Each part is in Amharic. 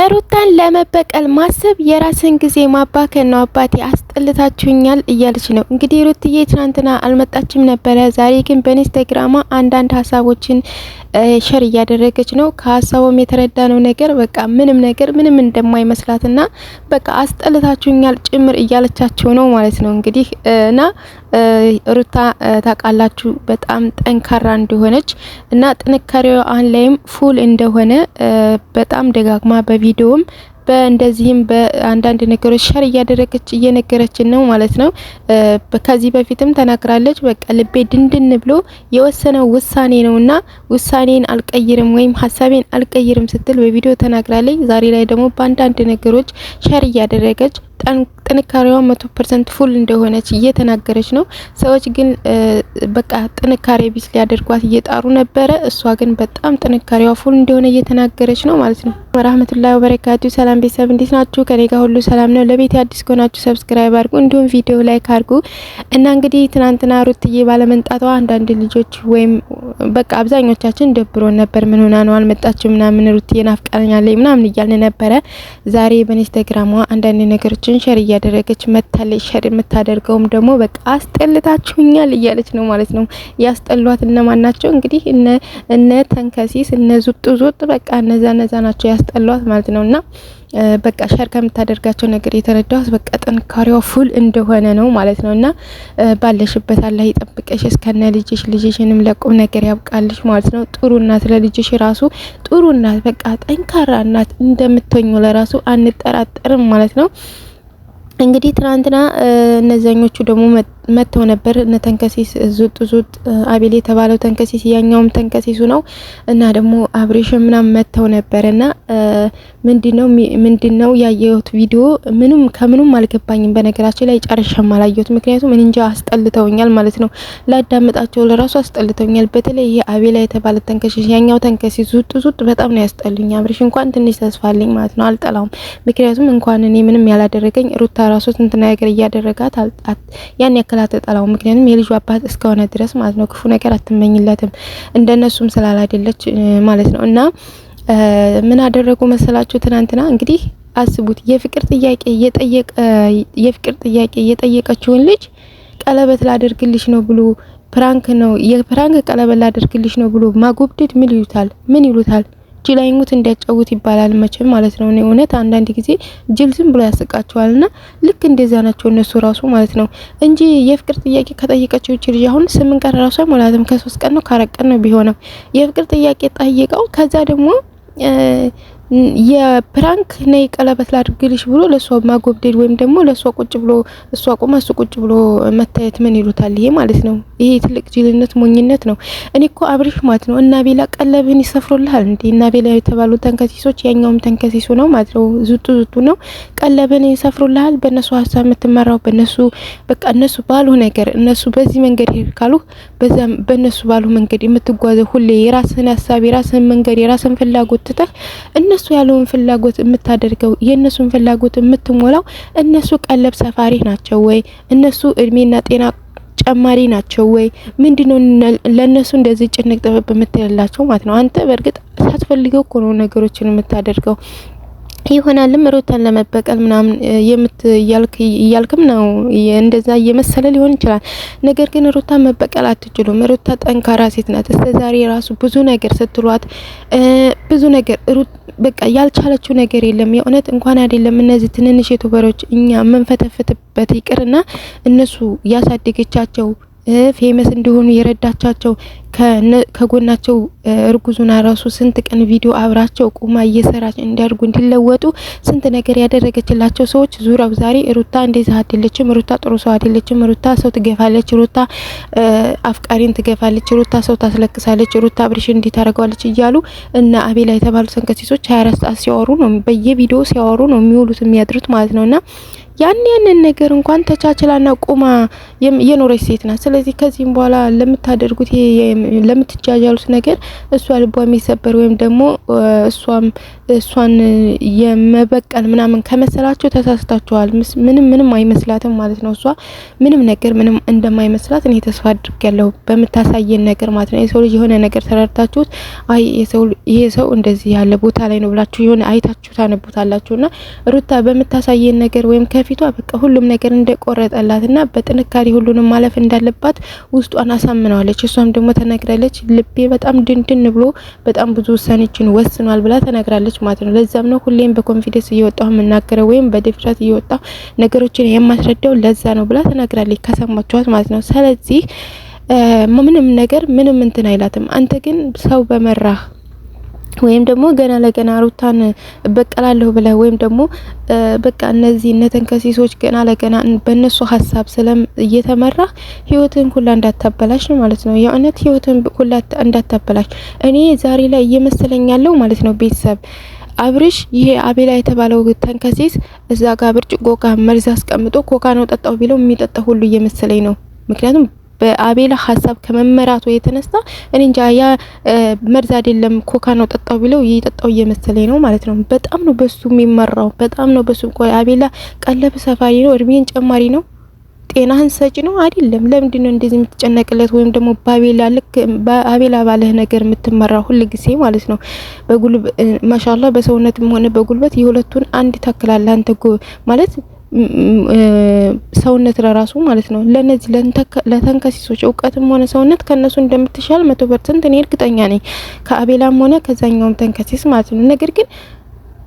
ሩታን ለመበቀል ማሰብ የራስን ጊዜ ማባከን ነው። አባቴ አስጠልታችሁኛል እያለች ነው እንግዲህ ሩትዬ ትናንትና አልመጣችም ነበረ። ዛሬ ግን በኢንስታግራሟ አንዳንድ ሀሳቦችን ሸር እያደረገች ነው። ከሀሳቡም የተረዳነው ነገር በቃ ምንም እንደማይመስላትና በቃ አስጠልታችሁኛል ጭምር እያለቻቸው ነው ማለት ነው። እንግዲህ እና ሩታ ታውቃላችሁ በጣም ጠንካራ እንደሆነች እና ጥንካሬዋ አሁን ላይም ፉል እንደሆነ በጣም ደጋግማ በቪዲዮም በእንደዚህም በአንዳንድ ነገሮች ሸር እየነገረችን ነው ማለት ነው። ከዚህ በፊትም ተናግራለች። በቃ ልቤ ድንድን ብሎ የወሰነው ውሳኔ ነውና ውሳኔን አልቀይርም ወይም ሀሳቤን አልቀይርም ስትል በቪዲዮ ተናግራለች። ዛሬ ላይ ደግሞ በአንዳንድ ነገሮች ሸር እያደረገች ጥንካሬዋ 100% ፉል እንደሆነች እየተናገረች ነው። ሰዎች ግን በቃ ጥንካሬ ቢስ ሊያደርጓት እየጣሩ ነበረ። እሷ ግን በጣም ጥንካሬዋ ፉል እንደሆነ እየተናገረች ነው ማለት ነው። ወራህመቱላሂ ወበረካቱ። ሰላም ቤተሰብ እንዴት ናችሁ? ከኔ ጋር ሁሉ ሰላም ነው። ለቤት አዲስ ከሆናችሁ ሰብስክራይብ አድርጉ፣ እንዲሁም ቪዲዮ ላይክ አድርጉ። እና እንግዲህ ትናንትና ሩትዬ ባለመንጣቷ አንዳንድ ልጆች ወይም በቃ አብዛኞቻችን ደብሮን ነበር። ምን ሆና ነው አልመጣችም ምናምን ሩትዬ ናፍቃኛለች ምናምን እያልን ነበረ። ዛሬ በኢንስታግራሟ አንዳንድ ነገሮች ሸር እያደረገች መታለች። ሸር የምታደርገውም ደግሞ በቃ አስጠልታችሁኛል እያለች ነው ማለት ነው። ያስጠሏት እነማን ናቸው? እንግዲህ እነ ተንከሲስ እነ ዙጥ በቃ እነዛ ናቸው ያስጠሏት ማለት ነውና በቃ ሸር ከምታደርጋቸው ነገር የተረዳሁት በቃ ጥንካሬዋ ፉል እንደሆነ ነው ማለት ነውና ባለሽበት አላህ ይጠብቀሽ እስከነ ልጅሽንም ለቁም ነገር ያብቃልሽ ማለት ነው። ጥሩ እናት ለልጅሽ ራሱ ጥሩ እናት በቃ ጠንካራ እናት እንደምትሆኚ ለራሱ አንጠራጠርም ማለት ነው። እንግዲህ ትናንትና እነዛኞቹ ደግሞ መተው ነበር። እነ ተንከሲስ ዙጥ አቤል የተባለው ተንከሲስ ያኛውም ተንከሲሱ ነው እና ደግሞ አብሬሽ ምናምን መተው ነበርና ምንድነው ያየሁት ቪዲዮ ከምንም አልገባኝም። በነገራችን ላይ ጨርሼም አላየሁት፣ ምክንያቱም እንጃ አስጠልተውኛል ማለት ነው። ላዳምጣቸው ለራሱ አስጠልተውኛል። በተለይ ይሄ አቤል የተባለው ተንከሲስ ያኛው ተንከሲስ ዙጥ በጣም ነው ያስጠሉኝ። አብሬሽ እንኳን ትንሽ ተስፋልኝ ማለት ነው፣ አልጠላውም። ምክንያቱም እንኳን እኔ ምንም ያላደረገኝ ሩታ ራሱ እንት ነገር እያደረጋት ያን ያክል አትጠላው። ምክንያቱም የልጁ አባት እስከሆነ ድረስ ማለት ነው ክፉ ነገር አትመኝለትም እንደነሱም ስላላደለች ማለት ነው። እና ምን አደረጉ መሰላችሁ? ትናንትና እንግዲህ አስቡት የፍቅር ጥያቄ እየጠየቀችውን ልጅ ቀለበት ላደርግልሽ ነው ብሎ ፕራንክ ቀለበት ላደርግልሽ ነው ብሎ ማጎብደድ ምን ይሉታል? ጅል አይሙት እንዲያጫውት ይባላል መቼም ማለት ነው። እውነት አንዳንድ ጊዜ ጅል ዝም ብሎ ያስቃቸዋልና ልክ እንደዛ ናቸው እነሱ ራሱ ማለት ነው እንጂ የፍቅር ጥያቄ ከጠየቀችው ልጅ አሁን 8 ቀን ራሱ አይሞላትም፣ ከ3 ቀን ነው ከ4 ቀን ነው ቢሆነው የፍቅር ጥያቄ ጠይቀው ከዛ ደግሞ የፕራንክ ነይ ቀለበት ላድርግልሽ ብሎ ለሷ ማጎብደድ ወይም ደግሞ ለሷ ቁጭ ብሎ እሷ ቆማ እሱ ቁጭ ብሎ መታየት ምን ይሉታል? ይሄ ማለት ነው። ይሄ ትልቅ ጅልነት ሞኝነት ነው። እኔ እኮ አብሪሽ ማለት ነው እና ቤላ ቀለብን ይሰፍሩልሃል እንዴ? እና ቤላ የተባሉ ተንከሲሶች ያኛውም ተንከሲሱ ነው ማለት ነው። ዙጡ ነው ቀለብን ይሰፍሩልሃል። በእነሱ ሀሳብ የምትመራው በእነሱ በቃ እነሱ ባሉ ነገር እነሱ በዚህ መንገድ ሄድ ካሉ በእነሱ ባሉ መንገድ የምትጓዘው ሁሌ የራስን ሀሳብ የራስን መንገድ የራስን ፍላጎት ትተህ እነሱ ያለውን ፍላጎት የምታደርገው የነሱን ፍላጎት የምትሞላው እነሱ ቀለብ ሰፋሪ ናቸው ወይ? እነሱ እድሜና ጤና ጨማሪ ናቸው ወይ? ምንድነው ለነሱ እንደዚህ ጭንቅ ጥበብ የምትላቸው ማለት ነው? አንተ በእርግጥ ሳትፈልገው እኮ ነው ነገሮችን የምታደርገው። ይሆናልም ሩታን ለመበቀል ምናምን እያልክም ነው እንደዛ እየመሰለ ሊሆን ይችላል። ነገር ግን ሩታን መበቀል አትችሉም። ሩታ ጠንካራ ሴት ናት። እስከዛሬ ራሱ ብዙ ነገር ስትሏት ብዙ ነገር በቃ ያልቻለችው ነገር የለም። የእውነት እንኳን አይደለም እነዚህ ትንንሽ ዩቲዩበሮች እኛ መንፈተፈትበት ይቅርና እነሱ ያሳደገቻቸው ፌመስ እንዲሆኑ የረዳቻቸው ከጎናቸው እርጉዙና ራሱ ስንት ቀን ቪዲዮ አብራቸው ቁማ እየሰራች እንዲያድጉ እንዲለወጡ ስንት ነገር ያደረገችላቸው ሰዎች ዙራው ዛሬ ሩታ እንደዛ አይደለችም፣ ሩታ ጥሩ ሰው አይደለችም፣ ሩታ ሰው ትገፋለች፣ ሩታ አፍቃሪን ትገፋለች፣ ሩታ ሰው ታስለቅሳለች፣ ሩታ አብርሽ እንዲህ ታደርጋለች እያሉ እና አቤላ የተባሉ ተንከሲሶች 24 ሰዓት ሲያወሩ ነው በየቪዲዮ ሲያወሩ ነው የሚውሉት የሚያድሩት ማለት ነውና ያንን ነገር እንኳን ተቻችላና ቁማ የኖረች ሴት ናት። ስለዚህ ከዚህም በኋላ ለምታደርጉት ለምትጃጃሉት ነገር እሷ ልቧ የሚሰበር ወይም ደግሞ እሷም እሷን የመበቀል ምናምን ከመሰላችሁ ተሳስታችኋል። ምንም አይመስላትም ማለት ነው። እሷ ምንም ነገር ምንም እንደማይመስላት እኔ ተስፋ አድርጌያለሁ በምታሳየን ነገር ማለት ነው። የሰው ልጅ የሆነ ነገር ተረድታችሁት አይ ይሄ ሰው እንደዚህ ያለ ቦታ ላይ ነው ብላችሁ የሆነ አይታችሁ ታነቡታላችሁና ሩታ በምታሳየን ነገር ወይም ከፊቷ በቃ ሁሉም ነገር እንደቆረጠላትና በጥንካሬ ሁሉንም ማለፍ እንዳለባት ውስጧን አሳምናለች። እሷም ደግሞ ተነግራለች። ልቤ በጣም ድንድን ብሎ በጣም ብዙ ውሳኔዎችን ወስኗል ብላ ተነግራለች ማለት ነው። ለዛም ነው ሁሌም በኮንፊደንስ እየወጣሁ የምናገረው ወይም በድፍረት እየወጣሁ ነገሮችን የማስረዳው ለዛ ነው ብላ ተነግራለች። ከሰማችኋት ማለት ነው። ስለዚህ ምንም ነገር ምንም እንትን አይላትም። አንተ ግን ሰው በመራህ ወይም ደግሞ ገና ለገና ሩታን በቀላለሁ ብለ ወይም ደግሞ በቃ እነዚህ ነተንከሲሶች ገና ለገና በእነሱ ሀሳብ ስለም እየተመራ ህይወትን ሁላ እንዳታበላሽ ማለት ነው። የእውነት ህይወትን ሁላ እንዳታበላሽ እኔ ዛሬ ላይ እየመሰለኝ ያለው ማለት ነው ቤተሰብ አብርሽ ይሄ አቤላ የተባለው ተንከሲስ እዛ ጋር ብርጭቆ ጋር መርዝ አስቀምጦ ኮካ ነው ጠጣው ቢለው የሚጠጣው ሁሉ እየመሰለኝ ነው። ምክንያቱም በአቤላ ሀሳብ ከመመራቱ የተነሳ እኔ እንጃ ያ መርዝ አይደለም ኮካ ነው ጠጣው ቢለው ይጠጣው እየመሰለኝ ነው ማለት ነው። በጣም ነው በሱ የሚመራው፣ በጣም ነው በሱ። ቆይ አቤላ ቀለብ ሰፋሪ ነው፣ እድሜን ጨማሪ ነው፣ ጤናህን ሰጪ ነው አይደለም? ለምንድን ነው እንደዚህ የምትጨነቅለት? ወይም ደግሞ በአቤላ ልክ በአቤላ ባለህ ነገር የምትመራው ሁሉ ጊዜ ማለት ነው። በጉልበት ማሻአላህ በሰውነትም ሆነ በጉልበት የሁለቱን አንድ ታክላለህ አንተ ማለት ሰውነት ለራሱ ማለት ነው። ለነዚህ ለተንከሲሶች እውቀትም ሆነ ሰውነት ከነሱ እንደምትሻል 100% እኔ እርግጠኛ ነኝ፣ ከአቤላም ሆነ ከዛኛውም ተንከሲስ ማለት ነው። ነገር ግን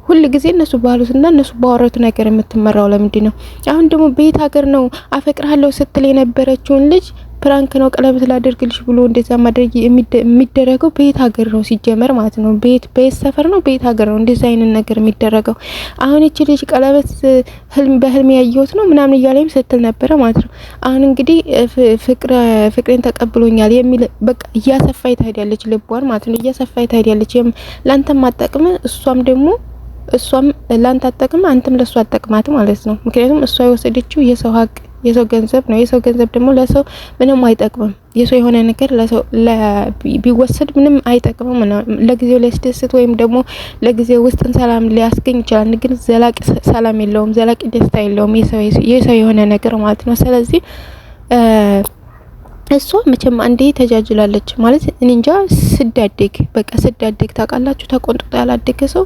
ሁሉ ጊዜ እነሱ ባሉትና እነሱ ባወሩት ነገር የምትመራው ለምንድን ነው? አሁን ደግሞ በየት ሀገር ነው አፈቅራለሁ ስትል የነበረችውን ልጅ ፕራንክ ነው ቀለበት ላደርግልሽ ብሎ እንደዛ ማድረግ የሚደረገው በየት ሀገር ነው ሲጀመር ማለት ነው? በየት ሰፈር ነው? በየት ሀገር ነው እንደዛ አይነት ነገር የሚደረገው? አሁን እቺ ልጅ ቀለበት በህልም ያየሁት ነው ምናምን እያለኝ ስትል ነበረ ማለት ነው። አሁን እንግዲህ ፍቅሬን ተቀብሎኛል የሚል በቃ እያሰፋይ ታሄዳለች ልቧን ማለት ነው። እያሰፋይ ታሄዳለች ላንተም ማጠቅም እሷም ላንተ አጠቅም አንተም ለሷ አጠቅማት ማለት ነው። ምክንያቱም እሷ የወሰደችው የሰው ሀቅ የሰው ገንዘብ ነው። የሰው ገንዘብ ደግሞ ለሰው ምንም አይጠቅምም። የሰው የሆነ ነገር ለሰው ቢወሰድ ምንም አይጠቅምም። ለጊዜው ሊያስደስት ወይም ደግሞ ለጊዜው ውስጥን ሰላም ሊያስገኝ ይችላል፣ ግን ዘላቂ ሰላም የለውም፣ ዘላቂ ደስታ የለውም የሰው የሆነ ነገር ማለት ነው። ስለዚህ እሷ መቼም አንዴ ተጃጅላለች ማለት እኔ እንጃ። ስዳደግ ታውቃላችሁ፣ ተቆጥቶ ያላደገ ሰው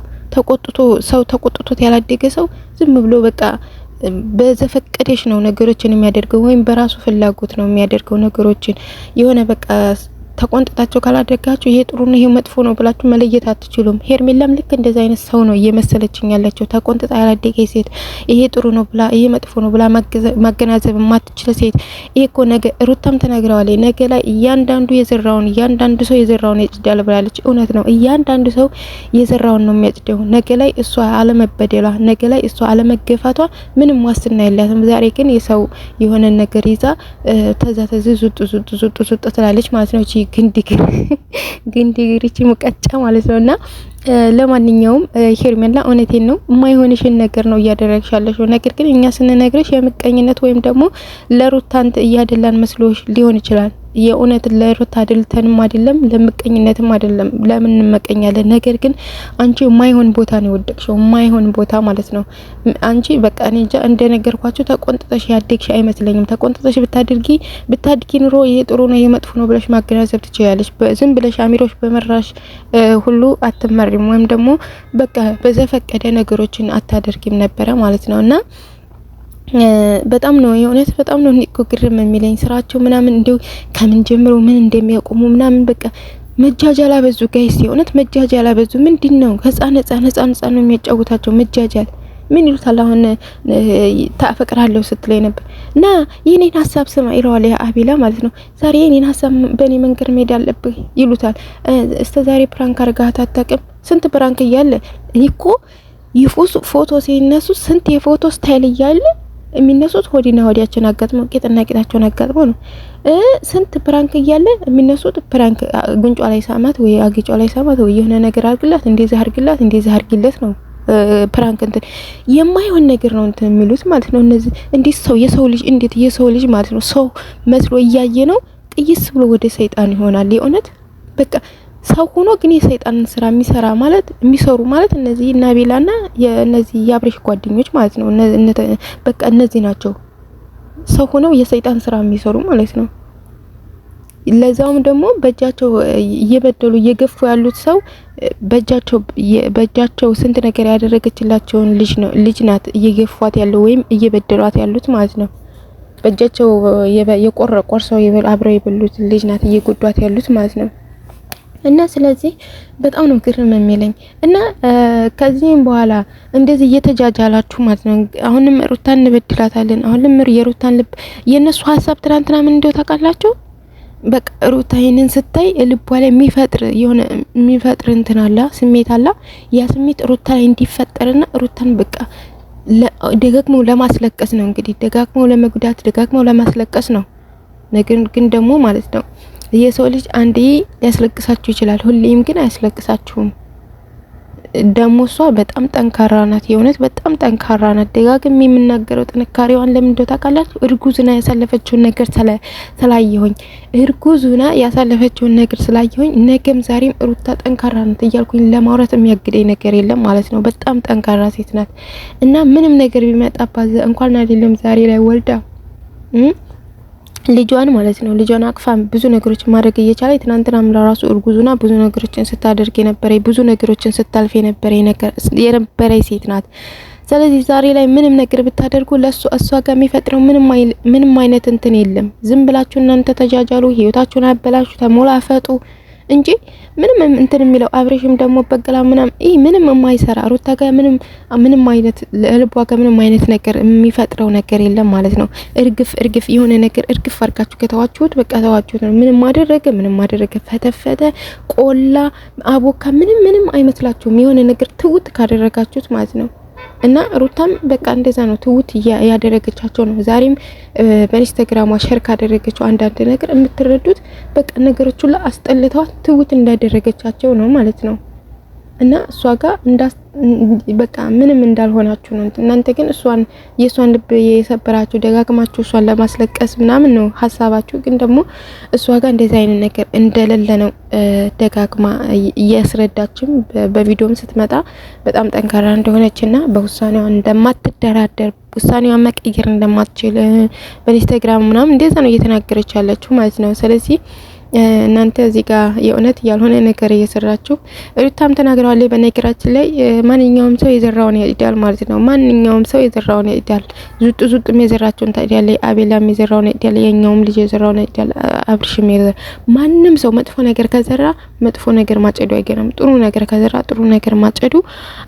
ተቆጥቶት ያላደገ ሰው ዝም ብሎ በቃ በዘፈቀደሽ ነው ነገሮችን የሚያደርገው ወይም በራሱ ፍላጎት ነው የሚያደርገው ነገሮችን የሆነ በቃ ተቆንጥታቸው ካላደረጋችሁ ይሄ ጥሩ ነው ይሄ መጥፎ ነው ብላችሁ መለየት አትችሉም። ሄርሜላም ልክ እንደዛ አይነት ሰው ነው እየመሰለችኝ ያለችው። ተቆንጥታ ያላደገ ሴት ይሄ ጥሩ ነው ብላ ይሄ መጥፎ ነው ብላ ማገናዘብ የማትችል ሴት። ይሄ እኮ ነገ ሩታም ተናግረዋለች። ነገ ላይ እያንዳንዱ ሰው የዘራውን ያጭዳል ብላለች። እውነት ነው። እያንዳንዱ ሰው የዘራውን ነው የሚያጭደው። ነገ ላይ እሷ አለመበደሏ፣ ነገ ላይ እሷ አለመገፋቷ ምንም ዋስትና የላትም። ዛሬ ግን የሰው የሆነ ነገር ይዛ ዙጥ ትላለች ማለት ነው። ግንዲግሪቺ ሙቀጫ ማለት ነውና ለማንኛውም ሄርሜላ እውነቴን ነው የማይሆንሽን ነገር ነው እያደረግሻለሽ። ነገር ግን እኛ ስንነግርሽ የምቀኝነት ወይም ደግሞ ለሩታንት እያደላን መስሎሽ ሊሆን ይችላል። የእውነት ለሩታ አድልተንም አይደለም ለምቀኝነትም አይደለም። ለምን እንመቀኛለን? ነገር ግን አንቺ የማይሆን ቦታ ነው የወደቅሽው፣ የማይሆን ቦታ ማለት ነው። አንቺ በቃ እኔ እንጃ እንደነገርኳችሁ ተቆንጥጠሽ ያደግሽ አይመስለኝም። ተቆንጥጠሽ ብታድጊ ኑሮ ይሄ ጥሩ ነው ይሄ መጥፎ ነው ብለሽ ማገናዘብ ትችያለሽ። ዝም ብለሽ አሚሮሽ በመራሽ ሁሉ አትመሪም፣ ወይም ደግሞ በቃ በዘፈቀደ ነገሮችን አታደርጊም ነበረ ማለት ነውና በጣም ነው የእውነት በጣም ነው ግርም የሚለኝ ስራቸው ምናምን እንደው ከምን ጀምሮ ምን እንደሚያቆሙ ምናምን በቃ መጃጃል አበዙ ጋይስ። የእውነት መጃጃል አበዙ። ምንድነው ህፃን ነው የሚያጫውታቸው መጃጃል። ምን ይሉታል አሁን ታፈቅራለሁ ስትለኝ ነበር እና የኔን ሀሳብ ስማ ይለዋል አቤላ ማለት ነው። ዛሬ የኔን ሀሳብ በኔ መንገድ መሄድ አለብህ ይሉታል። እስከ ዛሬ ፕራንክ አርጋት አታውቅም? ስንት ፕራንክ እያለ እኮ ይፉስ ፎቶ ሲነሱ ስንት የፎቶ ስታይል እያለ የሚነሱት ሆዲና ሆዲያቸውን አጋጥሞ ቂጥና ቂጣቸውን አጋጥሞ ነው። ስንት ፕራንክ እያለ የሚነሱት ፕራንክ ጉንጯ ላይ ሳማት ወይ አግጯ ላይ ሳማት ወይ የሆነ ነገር አርግላት እንደዚህ አርግለት ነው ፕራንክ እንትን የማይሆን ነገር ነው እንትን የሚሉት ማለት ነው። እነዚህ እንዴት የሰው ልጅ ማለት ነው ሰው መስሎ እያየ ነው ቅይስ ብሎ ወደ ሰይጣን ይሆናል። የእውነት በቃ ሰው ሆኖ ግን የሰይጣንን ስራ የሚሰሩ ማለት እነዚህ ናቢላና የእነዚህ የአብሬሽ ጓደኞች ማለት ነው። በቃ እነዚህ ናቸው ሰው ሆነው የሰይጣን ስራ የሚሰሩ ማለት ነው። ለዛውም ደግሞ በእጃቸው እየበደሉ እየገፉ ያሉት ሰው በእጃቸው ስንት ነገር ያደረገችላቸውን ልጅ ናት እየገፏት ያለው ወይም እየበደሏት ያሉት ማለት ነው። በእጃቸው የቆረቆርሰው አብረው የበሉት ልጅ ናት እየጎዷት ያሉት ማለት ነው። እና ስለዚህ በጣም ነው ግርም የሚለኝ እና ከዚህም በኋላ እንደዚህ እየተጃጃላችሁ ማለት ነው። አሁንም ሩታን እንበድላታለን። አሁንም የሩታን ልብ የነሱ ሀሳብ ትናንትና ምን እንደው ታውቃላችሁ? በቃ ሩታ ይሄንን ስታይ ልቧ ላይ የሚፈጥር እንትን አለ ስሜት አለ። ያ ስሜት ሩታ ላይ እንዲፈጠርና ሩታን በቃ ደጋግመው ለማስለቀስ ነው እንግዲህ ደጋግመው ለመጉዳት ደጋግመው ለማስለቀስ ነው። ነገር ግን ደግሞ ማለት ነው የሰው ልጅ አንዴ ሊያስለቅሳችሁ ይችላል፣ ሁሌም ግን አያስለቅሳችሁም። ደሞ እሷ በጣም ጠንካራ ናት፣ የእውነት በጣም ጠንካራ ናት። ደጋግሜ የምናገረው ጥንካሬዋን ለምን እንደው ታውቃላችሁ? እርጉዝና ያሳለፈችውን ነገር ስላየሁኝ እርጉዝና ያሳለፈችውን ነገር ስላየሁኝ ነገም ዛሬም ሩታ ጠንካራ ናት እያልኩኝ ለማውራት የሚያግደኝ ነገር የለም ማለት ነው። በጣም ጠንካራ ሴት ናት እና ምንም ነገር ቢመጣባት እንኳን አይደለም ዛሬ ላይ ወልዳ ልጇን ማለት ነው ልጇን አቅፋ ብዙ ነገሮችን ማድረግ እየቻለች ትናንትናም ለራሱ እርጉዙና ብዙ ነገሮችን ስታደርግ የነበረ ብዙ ነገሮችን ስታልፍ የነበረ ሴት ናት። ስለዚህ ዛሬ ላይ ምንም ነገር ብታደርጉ እሷ ጋር የሚፈጥረው ምንም አይነት እንትን የለም። ዝም ብላችሁ እናንተ ተጃጃሉ፣ ህይወታችሁን አበላሹ፣ ተሞላፈጡ እንጂ ምንም እንትን የሚለው አብሬሽም ደግሞ በቀላ ምንም የማይሰራ ሩታ ጋር ምንም አይነት ለልቧ ጋር ምንም አይነት ነገር የሚፈጥረው ነገር የለም ማለት ነው። እርግፍ የሆነ ነገር እርግፍ አርጋችሁ ከተዋችሁት በቃ ተዋችሁት ነው። ምንም ማደረገ ፈተፈተ ቆላ አቦካ ምንም አይመስላችሁም የሆነ ነገር ትውት ካደረጋችሁት ማለት ነው። እና ሩታም በቃ እንደዛ ነው ትውት ያደረገቻቸው ነው። ዛሬም በኢንስታግራሟ ሼር ካደረገችው አንዳንድ ነገር የምትረዱት በቃ ነገሮች ሁሉ አስጠልተዋት ትውት እንዳደረገቻቸው ነው ማለት ነው። እና እሷ ጋር በቃ ምንም እንዳልሆናችሁ ነው። እናንተ ግን የሷን ልብ የሰበራችሁ ደጋግማችሁ እሷን ለማስለቀስ ምናምን ነው ሀሳባችሁ። ግን ደግሞ እሷ ጋር እንደዚህ አይነት ነገር እንደሌለ ነው ደጋግማ እያስረዳችም በቪዲዮም ስትመጣ በጣም ጠንካራ እንደሆነችና በውሳኔዋ እንደማትደራደር ውሳኔዋን መቀየር እንደማትችል በኢንስታግራም ምናምን እንደዛ ነው እየተናገረች ያለችው ማለት ነው። ስለዚህ እናንተ እዚህ ጋር የእውነት ያልሆነ ነገር እየሰራችሁ ሩታም ተናግረዋለች። በነገራችን ላይ ማንኛውም ሰው የዘራውን ያጭዳል ማለት ነው። ማንኛውም ሰው የዘራውን ያጭዳል። ዙጥም የዘራቸውን ታጭዳለች። አቤላም የዘራውን ያጭዳል። የኛውም ልጅ የዘራውን ያጭዳል። አብርሽም ማንም ሰው መጥፎ ነገር ከዘራ መጥፎ ነገር ማጨዱ አይቀርም። ጥሩ ነገር ከዘራ ጥሩ ነገር ማጨዱ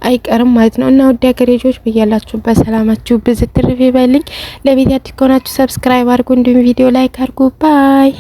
አይቀርም ማለት ነው። እና ወደ ሀገሬ ልጆች በያላችሁበት ሰላማችሁ ብዝት ትርፍ ይበልኝ። ለቤት አዲስ ከሆናችሁ ሰብስክራይብ አድርጉ፣ እንዲሁም ቪዲዮ ላይክ አድርጉ። ባይ